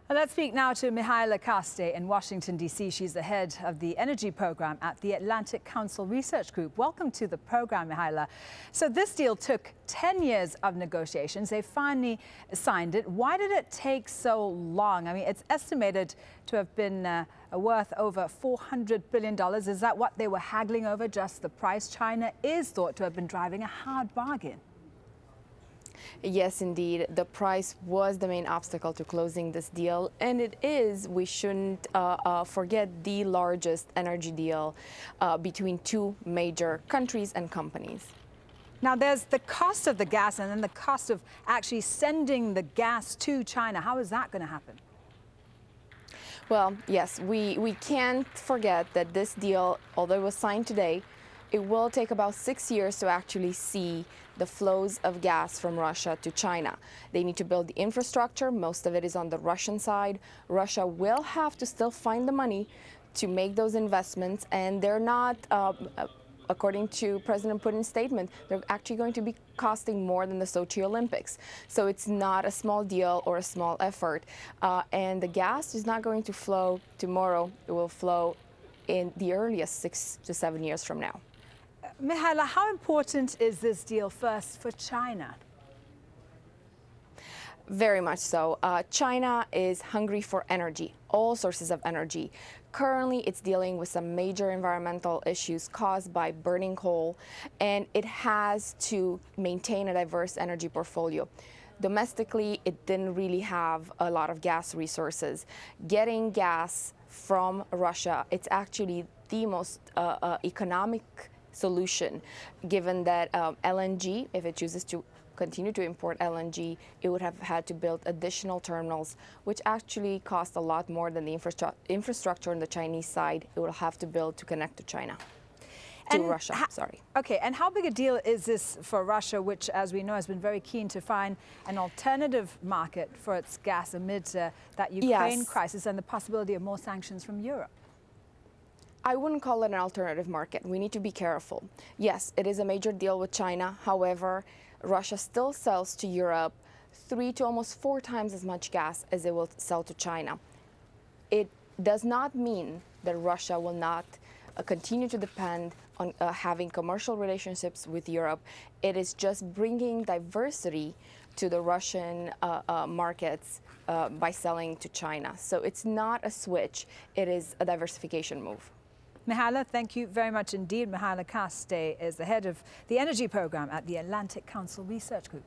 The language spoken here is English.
Well, let's speak now to Mihaela Carstei in Washington, D.C. She's the head of the energy program at the Atlantic Council Research Group. Welcome to the program, Mihaela. So this deal took 10 years of negotiations. They finally signed it. Why did it take so long? I mean, it's estimated to have been worth over $400 billion. Is that what they were haggling over, just the price? China is thought to have been driving a hard bargain. Yes, indeed. The price was the main obstacle to closing this deal, and it is, we shouldn't forget, the largest energy deal between two major countries and companies. Now, there's the cost of the gas and then the cost of actually sending the gas to China. How is that going to happen? Well, yes, we can't forget that this deal, although it was signed today, it will take about 6 years to actually see the flows of gas from Russia to China. They need to build the infrastructure. Most of it is on the Russian side. Russia will have to still find the money to make those investments, and they're not, according to President Putin's statement, they're actually going to be costing more than the Sochi Olympics. So it's not a small deal or a small effort. And the gas is not going to flow tomorrow. It will flow in the earliest 6 to 7 years from now. Mihaela, how important is this deal first for China? Very much so. China is hungry for energy, all sources of energy. Currently, it's dealing with some major environmental issues caused by burning coal, and it has to maintain a diverse energy portfolio. Domestically, it didn't really have a lot of gas resources. Getting gas from Russia, it's actually the most economic solution, given that LNG, if it chooses to continue to import LNG, it would have had to build additional terminals, which actually cost a lot more than the infrastructure on the Chinese side it will have to build to connect to China. To Russia, sorry. Okay, and how big a deal is this for Russia, which, as we know, has been very keen to find an alternative market for its gas amid that Ukraine crisis and the possibility of more sanctions from Europe? I wouldn't call it an alternative market. We need to be careful. Yes, it is a major deal with China. However, Russia still sells to Europe 3 to almost 4 times as much gas as it will sell to China. It does not mean that Russia will not continue to depend on having commercial relationships with Europe. It is just bringing diversity to the Russian markets by selling to China. So it's not a switch, it is a diversification move. Mihaela, thank you very much indeed. Mihaela Carstei is the head of the energy program at the Atlantic Council Research Group.